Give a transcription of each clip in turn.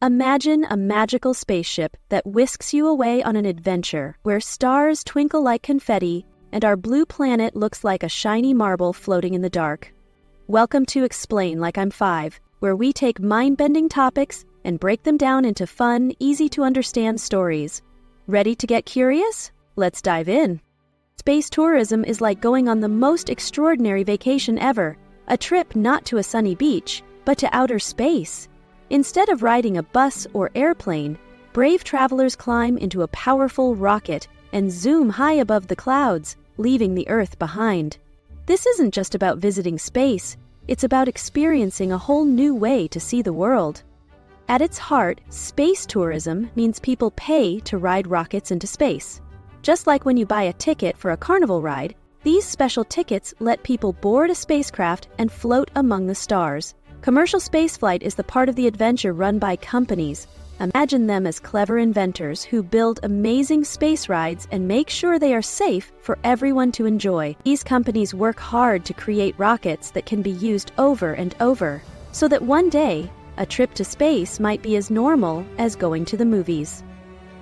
Imagine a magical spaceship that whisks you away on an adventure where stars twinkle like confetti and our blue planet looks like a shiny marble floating in the dark. Welcome to Explain Like I'm 5, where we take mind-bending topics and break them down into fun, easy-to-understand stories. Ready to get curious? Let's dive in. Space tourism is like going on the most extraordinary vacation ever, a trip not to a sunny beach, but to outer space. Instead of riding a bus or airplane, brave travelers climb into a powerful rocket and zoom high above the clouds, leaving the Earth behind. This isn't just about visiting space, it's about experiencing a whole new way to see the world. At its heart, space tourism means people pay to ride rockets into space. Just like when you buy a ticket for a carnival ride, these special tickets let people board a spacecraft and float among the stars. Commercial spaceflight is the part of the adventure run by companies. Imagine them as clever inventors who build amazing space rides and make sure they are safe for everyone to enjoy. These companies work hard to create rockets that can be used over and over, so that one day, a trip to space might be as normal as going to the movies.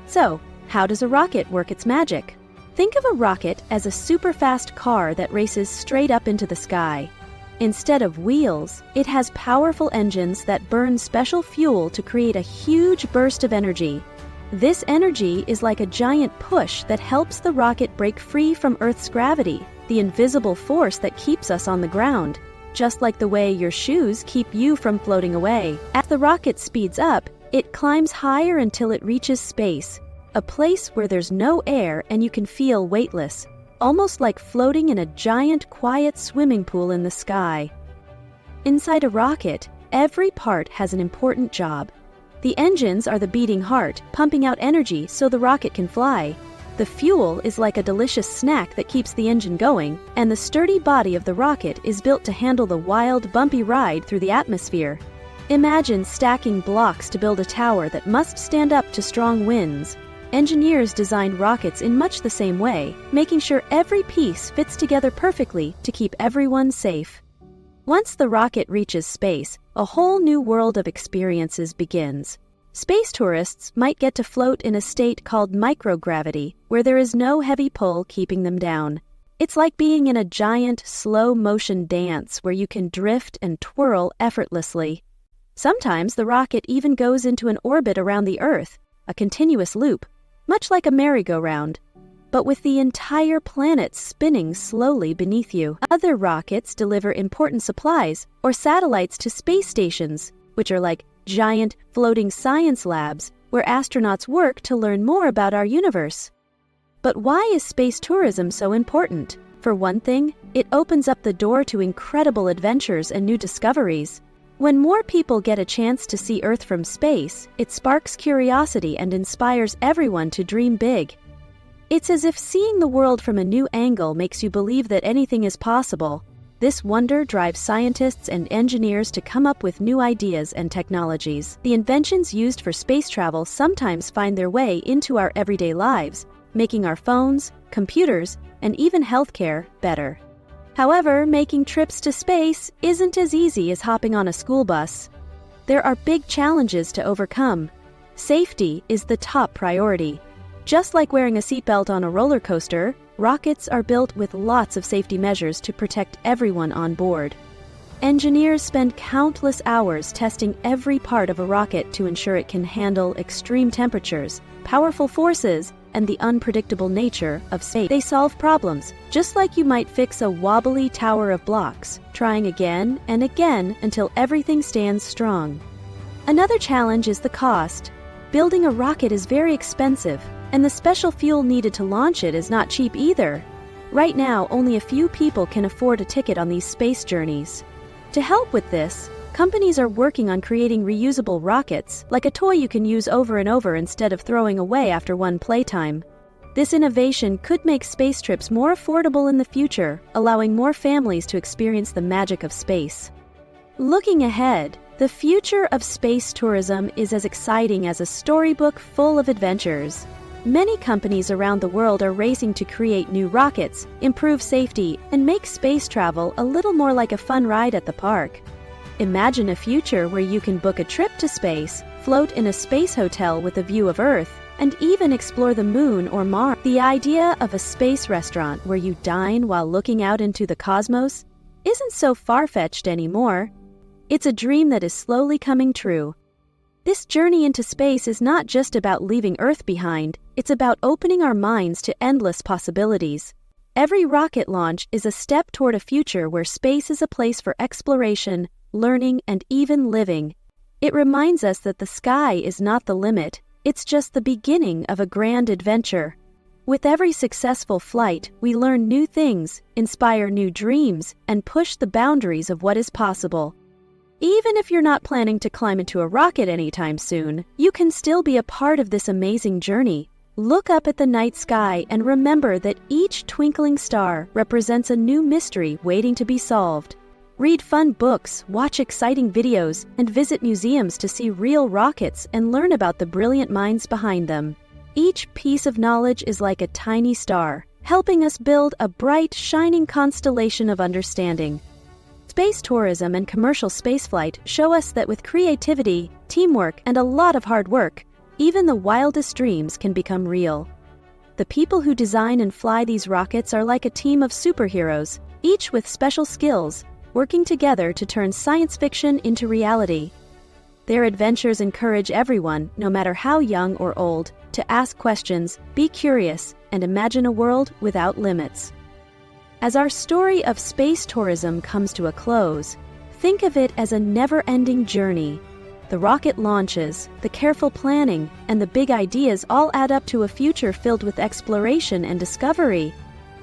So, how does a rocket work its magic? Think of a rocket as a super-fast car that races straight up into the sky. Instead of wheels, it has powerful engines that burn special fuel to create a huge burst of energy. This energy is like a giant push that helps the rocket break free from Earth's gravity, the invisible force that keeps us on the ground, just like the way your shoes keep you from floating away. As the rocket speeds up, it climbs higher until it reaches space, a place where there's no air and you can feel weightless, almost like floating in a giant, quiet swimming pool in the sky. Inside a rocket, every part has an important job. The engines are the beating heart, pumping out energy so the rocket can fly. The fuel is like a delicious snack that keeps the engine going, and the sturdy body of the rocket is built to handle the wild, bumpy ride through the atmosphere. Imagine stacking blocks to build a tower that must stand up to strong winds. Engineers designed rockets in much the same way, making sure every piece fits together perfectly to keep everyone safe. Once the rocket reaches space, a whole new world of experiences begins. Space tourists might get to float in a state called microgravity, where there is no heavy pull keeping them down. It's like being in a giant, slow-motion dance where you can drift and twirl effortlessly. Sometimes the rocket even goes into an orbit around the Earth, a continuous loop, much like a merry-go-round, but with the entire planet spinning slowly beneath you. Other rockets deliver important supplies or satellites to space stations, which are like giant floating science labs where astronauts work to learn more about our universe. But why is space tourism so important? For one thing, it opens up the door to incredible adventures and new discoveries. When more people get a chance to see Earth from space, it sparks curiosity and inspires everyone to dream big. It's as if seeing the world from a new angle makes you believe that anything is possible. This wonder drives scientists and engineers to come up with new ideas and technologies. The inventions used for space travel sometimes find their way into our everyday lives, making our phones, computers, and even healthcare better. However, making trips to space isn't as easy as hopping on a school bus. There are big challenges to overcome. Safety is the top priority. Just like wearing a seatbelt on a roller coaster, rockets are built with lots of safety measures to protect everyone on board. Engineers spend countless hours testing every part of a rocket to ensure it can handle extreme temperatures, powerful forces, and the unpredictable nature of space. They solve problems, just like you might fix a wobbly tower of blocks, trying again and again until everything stands strong. Another challenge is the cost. Building a rocket is very expensive, and the special fuel needed to launch it is not cheap either. Right now, only a few people can afford a ticket on these space journeys. To help with this, companies are working on creating reusable rockets, like a toy you can use over and over instead of throwing away after one playtime. This innovation could make space trips more affordable in the future, allowing more families to experience the magic of space. Looking ahead, the future of space tourism is as exciting as a storybook full of adventures. Many companies around the world are racing to create new rockets, improve safety, and make space travel a little more like a fun ride at the park. Imagine a future where you can book a trip to space, float in a space hotel with a view of Earth, and even explore the Moon or Mars. The idea of a space restaurant where you dine while looking out into the cosmos isn't so far-fetched anymore. It's a dream that is slowly coming true. This journey into space is not just about leaving Earth behind, it's about opening our minds to endless possibilities. Every rocket launch is a step toward a future where space is a place for exploration, learning, and even living. It reminds us that the sky is not the limit, it's just the beginning of a grand adventure. With every successful flight, we learn new things, inspire new dreams, and push the boundaries of what is possible. Even if you're not planning to climb into a rocket anytime soon, you can still be a part of this amazing journey. Look up at the night sky and remember that each twinkling star represents a new mystery waiting to be solved. Read fun books, watch exciting videos, and visit museums to see real rockets and learn about the brilliant minds behind them. Each piece of knowledge is like a tiny star, helping us build a bright, shining constellation of understanding. Space tourism and commercial spaceflight show us that with creativity, teamwork, and a lot of hard work, even the wildest dreams can become real. The people who design and fly these rockets are like a team of superheroes, each with special skills, working together to turn science fiction into reality. Their adventures encourage everyone, no matter how young or old, to ask questions, be curious, and imagine a world without limits. As our story of space tourism comes to a close, think of it as a never-ending journey. The rocket launches, the careful planning, and the big ideas all add up to a future filled with exploration and discovery.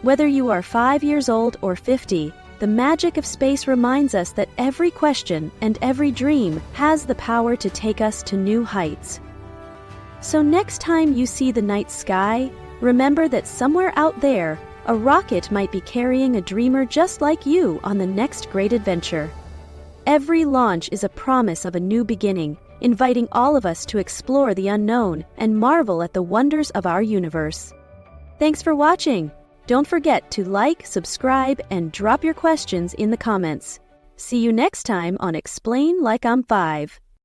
Whether you are 5 years old or 50, the magic of space reminds us that every question and every dream has the power to take us to new heights. So next time you see the night sky, remember that somewhere out there, a rocket might be carrying a dreamer just like you on the next great adventure. Every launch is a promise of a new beginning, inviting all of us to explore the unknown and marvel at the wonders of our universe. Thanks for watching! Don't forget to like, subscribe, and drop your questions in the comments. See you next time on Explain Like I'm 5.